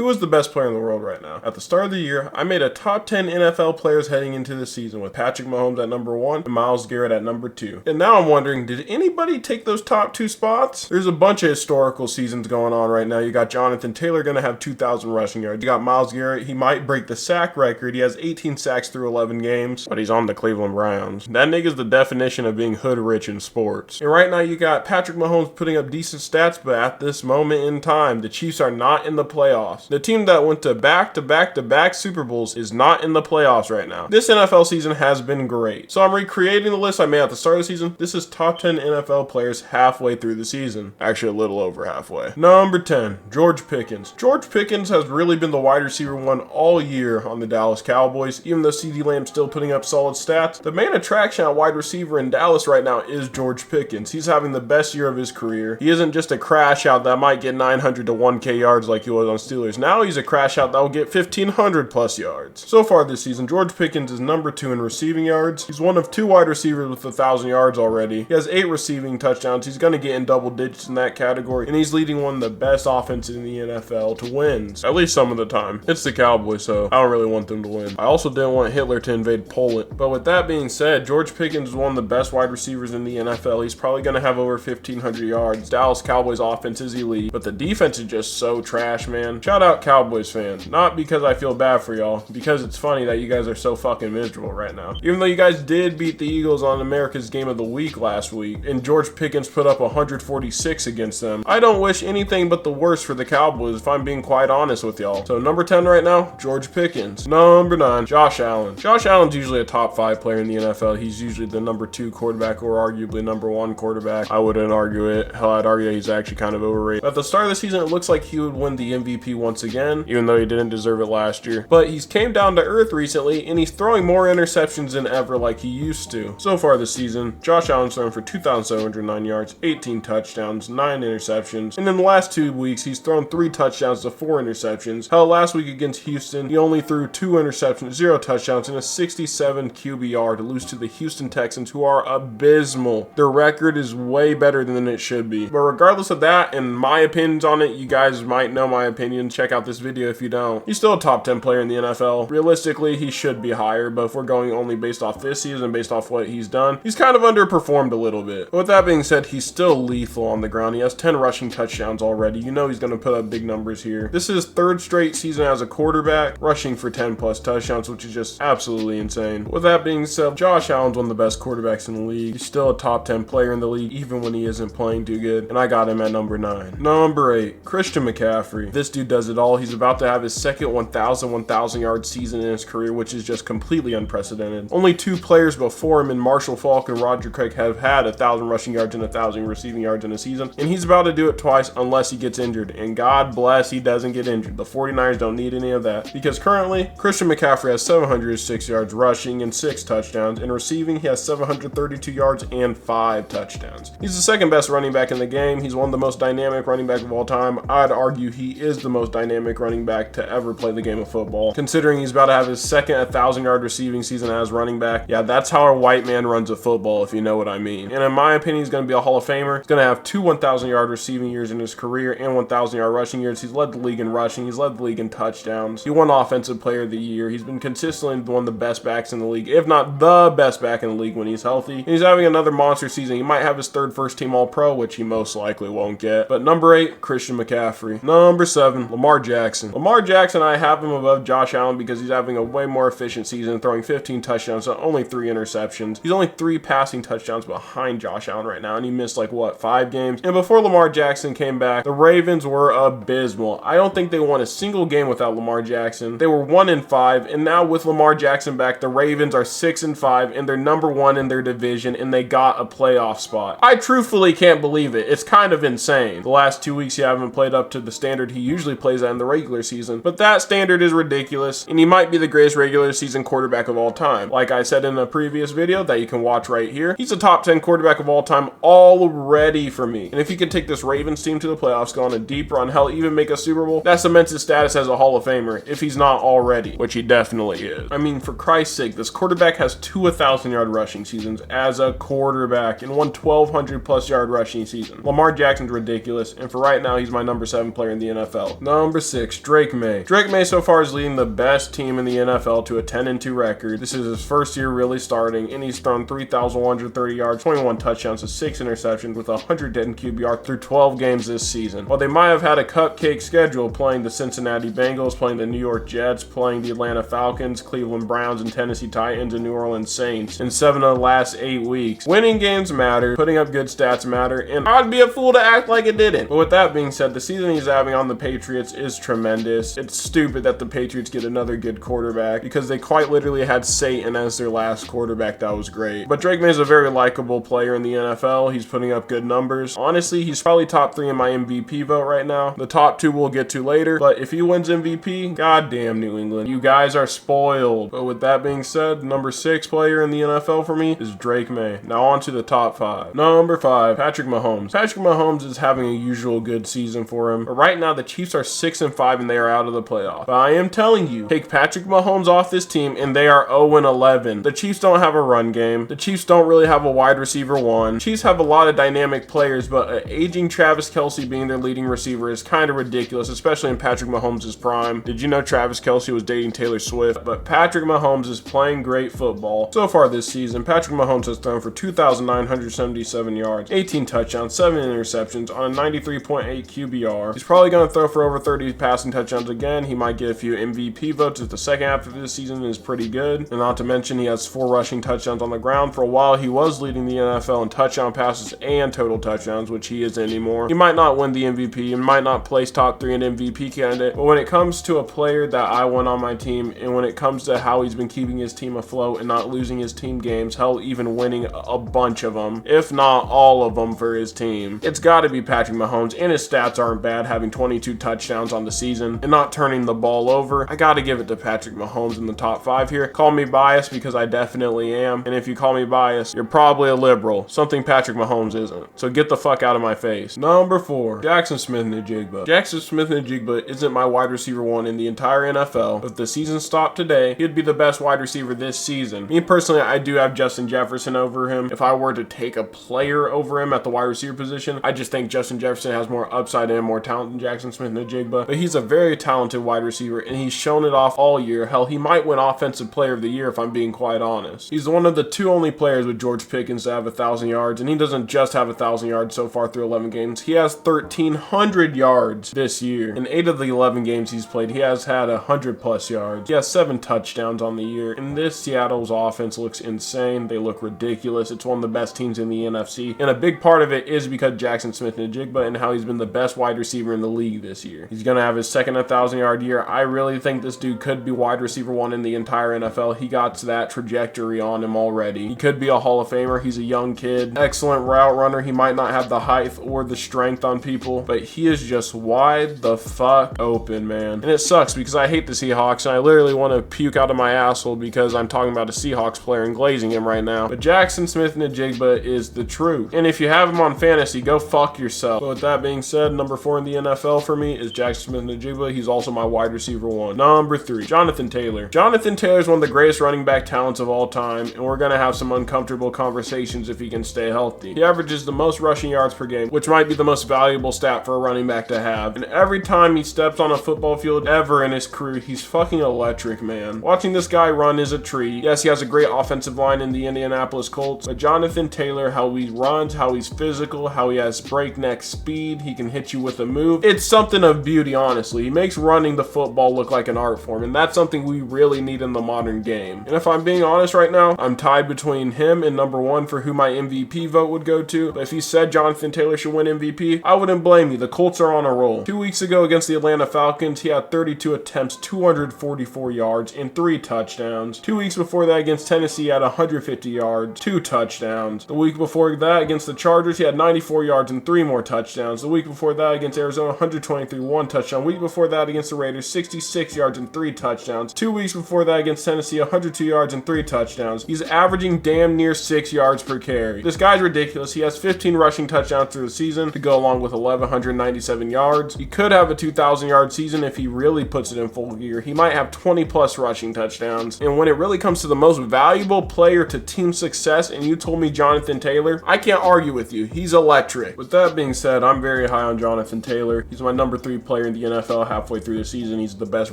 Who is the best player in the world right now? At the start of the year, I made a top 10 NFL players heading into the season with Patrick Mahomes at number 1 and Myles Garrett at number 2. And now I'm wondering, did anybody take those top 2 spots? There's a bunch of historical seasons going on right now. You got Jonathan Taylor going to have 2,000 rushing yards. You got Myles Garrett. He might break the sack record. He has 18 sacks through 11 games, but he's on the Cleveland Browns. That nigga's the definition of being hood rich in sports. And right now you got Patrick Mahomes putting up decent stats, but at this moment in time, the Chiefs are not in the playoffs. The team that went to back-to-back Super Bowls is not in the playoffs right now. This NFL season has been great. So I'm recreating the list I made at the start of the season. This is top 10 NFL players halfway through the season. Actually, a little over halfway. Number 10, George Pickens. George Pickens has really been the wide receiver one all year on the Dallas Cowboys. Even though CeeDee Lamb's still putting up solid stats, the main attraction at wide receiver in Dallas right now is George Pickens. He's having the best year of his career. He isn't just a crash out that might get 900 to 1K yards like he was on Steelers. Now he's a crash out that will get 1,500 plus yards. So far this season, George Pickens is number 2 in receiving yards. He's one of 2 wide receivers with 1,000 yards already. He has 8 receiving touchdowns. He's going to get in double digits in that category, and he's leading one of the best offenses in the NFL to wins, at least some of the time. It's the Cowboys, so I don't really want them to win. I also didn't want Hitler to invade Poland. But with that being said, George Pickens is one of the best wide receivers in the NFL. He's probably going to have over 1,500 yards. Dallas Cowboys offense is elite, but the defense is just so trash, man. Shout out Cowboys fans. Not because I feel bad for y'all, because it's funny that you guys are so fucking miserable right now. Even though you guys did beat the Eagles on America's Game of the Week last week, and George Pickens put up 146 against them, I don't wish anything but the worst for the Cowboys, if I'm being quite honest with y'all. So number 10 right now, George Pickens. Number 9, Josh Allen. Josh Allen's usually a top 5 player in the NFL. He's usually the number 2 quarterback or arguably number 1 quarterback. I wouldn't argue it. Hell, I'd argue that he's actually kind of overrated. At the start of the season, it looks like he would win the MVP once again, even though he didn't deserve it last year. But he's came down to earth recently, and he's throwing more interceptions than ever like he used to. So far this season, Josh Allen's thrown for 2,709 yards, 18 touchdowns, 9 interceptions, and in the last 2 weeks, he's thrown 3 touchdowns to 4 interceptions. Hell, last week against Houston, he only threw 2 interceptions, 0 touchdowns, and a 67 QBR to lose to the Houston Texans, who are abysmal. Their record is way better than it should be. But regardless of that, and my opinions on it, you guys might know my opinion. Check out this video if you don't. He's still a top 10 player in the NFL. Realistically, he should be higher, but if we're going only based off this season, based off what he's done, he's kind of underperformed a little bit. But with that being said, he's still lethal on the ground. He has 10 rushing touchdowns already. You know he's going to put up big numbers here. This is his 3rd straight season as a quarterback, rushing for 10 plus touchdowns, which is just absolutely insane. With that being said, Josh Allen's one of the best quarterbacks in the league. He's still a top 10 player in the league, even when he isn't playing too good, and I got him at number 9. Number 8, Christian McCaffrey. This dude does it all. He's about to have his second 1,000 yard season in his career, which is just completely unprecedented. Only 2 players before him in Marshall Faulk and Roger Craig have had 1,000 rushing yards and 1,000 receiving yards in a season, and he's about to do it twice unless he gets injured, and God bless he doesn't get injured. The 49ers don't need any of that, because currently Christian McCaffrey has 706 yards rushing and 6 touchdowns. In receiving, he has 732 yards and 5 touchdowns. He's the 2nd best running back in the game. He's one of the most dynamic running back of all time. I'd argue he is the most dynamic running back to ever play the game of football. Considering he's about to have his second 1,000 yard receiving season as running back, yeah, that's how a white man runs a football, if you know what I mean. And in my opinion, he's going to be a Hall of Famer. He's going to have 2 1,000 yard receiving years in his career and 1,000 yard rushing years. He's led the league in rushing. He's led the league in touchdowns. He won Offensive Player of the Year. He's been consistently one of the best backs in the league, if not the best back in the league when he's healthy. And he's having another monster season. He might have his 3rd first team All-Pro, which he most likely won't get. But number 8, Christian McCaffrey. Number 7, Lamar Jackson. Lamar Jackson, I have him above Josh Allen because he's having a way more efficient season, throwing 15 touchdowns to only 3 interceptions. He's only 3 passing touchdowns behind Josh Allen right now, and he missed 5 games. And before Lamar Jackson came back, the Ravens were abysmal. I don't think they won a single game without Lamar Jackson. They were 1-5, and now with Lamar Jackson back, the Ravens are 6-5, and they're number 1 in their division, and they got a playoff spot. I truthfully can't believe it. It's kind of insane. The last 2 weeks, he haven't played up to the standard he usually plays at in the regular season, but that standard is ridiculous, and he might be the greatest regular season quarterback of all time. Like I said in a previous video that you can watch right here, he's a top 10 quarterback of all time already for me. And if he could take this Ravens team to the playoffs, go on a deep run, hell, even make a Super Bowl, that cements his status as a Hall of Famer, if he's not already, which he definitely is. I mean, for Christ's sake, this quarterback has 2 1,000 yard rushing seasons as a quarterback and 1,200 plus yard rushing season. Lamar Jackson's ridiculous, and for right now, he's my number 7 player in the NFL. Number 6, Drake Maye. Drake Maye so far is leading the best team in the NFL to a 10-2 record. This is his first year really starting, and he's thrown 3,130 yards, 21 touchdowns, and 6 interceptions with 110 QBR through 12 games this season. While they might have had a cupcake schedule playing the Cincinnati Bengals, playing the New York Jets, playing the Atlanta Falcons, Cleveland Browns, and Tennessee Titans, and New Orleans Saints in 7 of the last 8 weeks, winning games matter, putting up good stats matter, and I'd be a fool to act like it didn't. But with that being said, the season he's having on the Patriots is tremendous. It's stupid that the Patriots get another good quarterback because they quite literally had Satan as their last quarterback. That was great. But Drake Maye is a very likable player in the NFL. He's putting up good numbers. Honestly, he's probably top 3 in my MVP vote right now. The top 2 we'll get to later, but if he wins MVP, goddamn New England, you guys are spoiled. But with that being said, number 6 player in the NFL for me is Drake Maye. Now on to the top 5. Number 5, Patrick Mahomes. Patrick Mahomes is having a usual good season for him, but right now the Chiefs are 6-5 and they are out of the playoffs. But I am telling you, take Patrick Mahomes off this team and they are 0-11. The Chiefs don't have a run game. The Chiefs don't really have a wide receiver one. Chiefs have a lot of dynamic players, but an aging Travis Kelce being their leading receiver is kind of ridiculous, especially in Patrick Mahomes' prime. Did you know Travis Kelce was dating Taylor Swift? But Patrick Mahomes is playing great football. So far this season, Patrick Mahomes has thrown for 2,977 yards, 18 touchdowns, 7 interceptions on a 93.8 QBR. He's probably going to throw for over 30 passing touchdowns again. He might get a few MVP votes if the second half of this season is pretty good. And not to mention, he has 4 rushing touchdowns on the ground. For a while, he was leading the NFL in touchdown passes and total touchdowns, which he isn't anymore. He might not win the MVP and might not place top 3 in MVP candidate, but when it comes to a player that I want on my team, and when it comes to how he's been keeping his team afloat and not losing his team games, hell, even winning a bunch of them, if not all of them for his team, it's got to be Patrick Mahomes. And his stats aren't bad, having 22 touchdowns on the season and not turning the ball over. I got to give it to Patrick Mahomes in the top 5 here. Call me biased because I definitely am, and if you call me biased, you're probably a liberal, something Patrick Mahomes isn't. So get the fuck out of my face. Number 4, Jaxon Smith-Njigba. Jaxon Smith-Njigba isn't my wide receiver 1 in the entire NFL. If the season stopped today, he'd be the best wide receiver this season. Me personally, I do have Justin Jefferson over him. If I were to take a player over him at the wide receiver position, I just think Justin Jefferson has more upside and more talent than Jaxon Smith-Njigba. But he's a very talented wide receiver, and he's shown it off all year. Hell, he might win Offensive Player of the Year if I'm being quite honest. He's one of the 2 only players with George Pickens to have 1,000 yards, and he doesn't just have 1,000 yards so far through 11 games. He has 1,300 yards this year. In 8 of the 11 games he's played, he has had 100+ yards. He has 7 touchdowns on the year, and this Seattle's offense looks insane. They look ridiculous. It's one of the best teams in the NFC, and a big part of it is because Jaxon Smith-Njigba and how he's been the best wide receiver in the league this year. He's going to have his second 1,000-yard year. I really think this dude could be wide receiver 1 in the entire NFL. He got that trajectory on him already. He could be a Hall of Famer. He's a young kid, excellent route runner. He might not have the height or the strength on people, but he is just wide the fuck open, man. And it sucks because I hate the Seahawks, and I literally want to puke out of my asshole because I'm talking about a Seahawks player and glazing him right now. But Jaxon Smith-Njigba is the truth. And if you have him on fantasy, go fuck yourself. But with that being said, number 4 in the NFL for me is Jaxon Smith-Njigba. He's also my wide receiver 1. Number 3, Jonathan Taylor. Jonathan Taylor is one of the greatest running back talents of all time, and we're going to have some uncomfortable conversations if he can stay healthy. He averages the most rushing yards per game, which might be the most valuable stat for a running back to have. And every time he steps on a football field ever in his career, he's fucking electric, man. Watching this guy run is a treat. Yes, he has a great offensive line in the Indianapolis Colts, but Jonathan Taylor, how he runs, how he's physical, how he has breakneck speed, he can hit you with a move. It's something of beauty, honestly. He makes running the football look like an art form, and that's something we really need in the modern game. And if I'm being honest right now, I'm tied between him and number 1 for who my MVP vote would go to. But if you said Jonathan Taylor should win MVP, I wouldn't blame you. The Colts are on a roll. 2 weeks ago against the Atlanta Falcons, he had 32 attempts, 244 yards, and 3 touchdowns. 2 weeks before that against Tennessee, he had 150 yards, 2 touchdowns. The week before that against the Chargers, he had 94 yards and 3 more touchdowns. The week before that against Arizona, 123, 1 touchdown. Week before that against the Raiders, 66 yards and 3 touchdowns. 2 weeks before that against Tennessee, 102 yards and 3 touchdowns. He's averaging damn near 6 yards per carry. This guy's ridiculous. He has 15 rushing touchdowns through the season to go along with 1,197 yards. He could have a 2,000-yard season if he really puts it in full gear. He might have 20+ rushing touchdowns. And when it really comes to the most valuable player to team success, and you told me Jonathan Taylor, I can't argue with you. He's electric. With that being said, I'm very high on Jonathan Taylor. He's my number 3 player player in the NFL halfway through the season. He's the best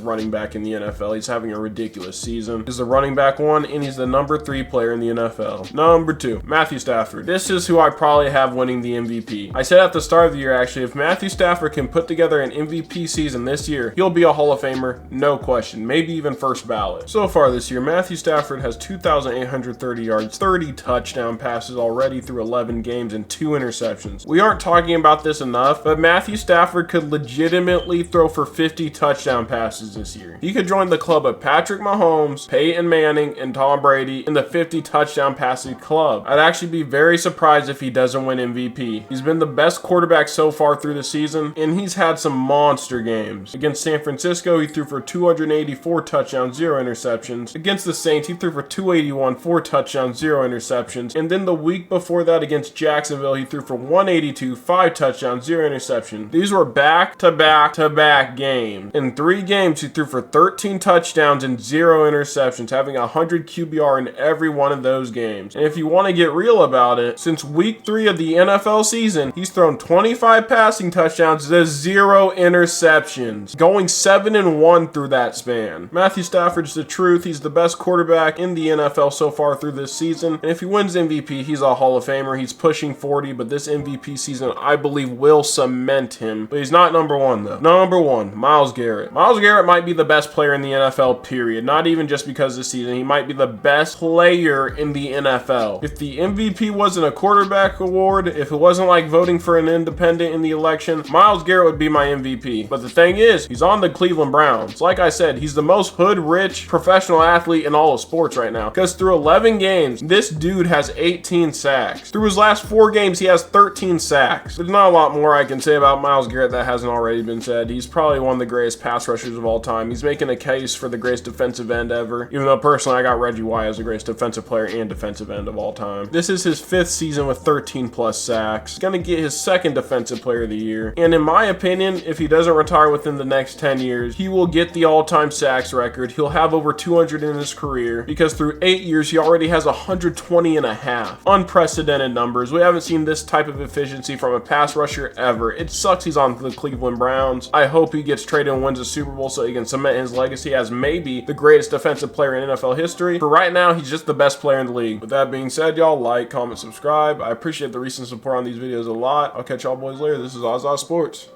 running back in the NFL. He's having a ridiculous season. He's the running back 1, and he's the number 3 player in the NFL. Number 2, Matthew Stafford. This is who I probably have winning the MVP. I said at the start of the year, actually, if Matthew Stafford can put together an MVP season this year, he'll be a Hall of Famer, no question, maybe even first ballot. So far this year, Matthew Stafford has 2,830 yards, 30 touchdown passes already through 11 games, and 2 interceptions. We aren't talking about this enough, but Matthew Stafford could legitimately throw for 50 touchdown passes this year. He could join the club of Patrick Mahomes, Peyton Manning, and Tom Brady in the 50 touchdown passing club. I'd actually be very surprised if he doesn't win MVP. He's been the best quarterback so far through the season, and he's had some monster games. Against San Francisco, he threw for 284 touchdowns, 0 interceptions. Against the Saints, he threw for 281, 4 touchdowns, 0 interceptions. And then the week before that against Jacksonville, he threw for 182, 5 touchdowns, 0 interceptions. These were back-to-back-to-back games. In 3 games, he threw for 13 touchdowns and 0 interceptions, having 100 QBR in every one of those games. And if you want to get real about it, since week 3 of the NFL season, he's thrown 25 passing touchdowns to 0 interceptions, going 7-1 through that span. Matthew Stafford's the truth. He's the best quarterback in the NFL so far through this season. And if he wins MVP, he's a Hall of Famer. He's pushing 40, but this MVP season, I believe, will cement him. But he's not number 1, though. Number 1, Myles Garrett. Myles Garrett might be the best player in the NFL, period. Not even just because this season. He might be the best player in the NFL. If the MVP wasn't a quarterback award, if it wasn't like voting for an independent in the election, Myles Garrett would be my MVP. But the thing is, he's on the Cleveland Browns. Like I said, he's the most hood-rich professional athlete in all of sports right now. Because through 11 games, this dude has 18 sacks. Through his last 4 games, he has 13 sacks. There's not a lot more I can say about Myles Garrett that hasn't already been said. He's probably one of the greatest pass rushers of all time. He's making a case for the greatest defensive end ever. Even though personally, I got Reggie White as the greatest defensive player and defensive end of all time. This is his 5th season with 13 plus sacks. He's gonna get his 2nd defensive player of the year. And in my opinion, if he doesn't retire within the next 10 years, he will get the all-time sacks record. He'll have over 200 in his career because through 8 years, he already has 120 and a half. Unprecedented numbers. We haven't seen this type of efficiency from a pass rusher ever. It sucks he's on the Cleveland Browns. I hope he gets traded and wins a Super Bowl so he can cement his legacy as maybe the greatest defensive player in NFL history. For right now, he's just the best player in the league. With that being said, y'all like, comment, subscribe. I appreciate the recent support on these videos a lot. I'll catch y'all boys later. This is Oz Sports.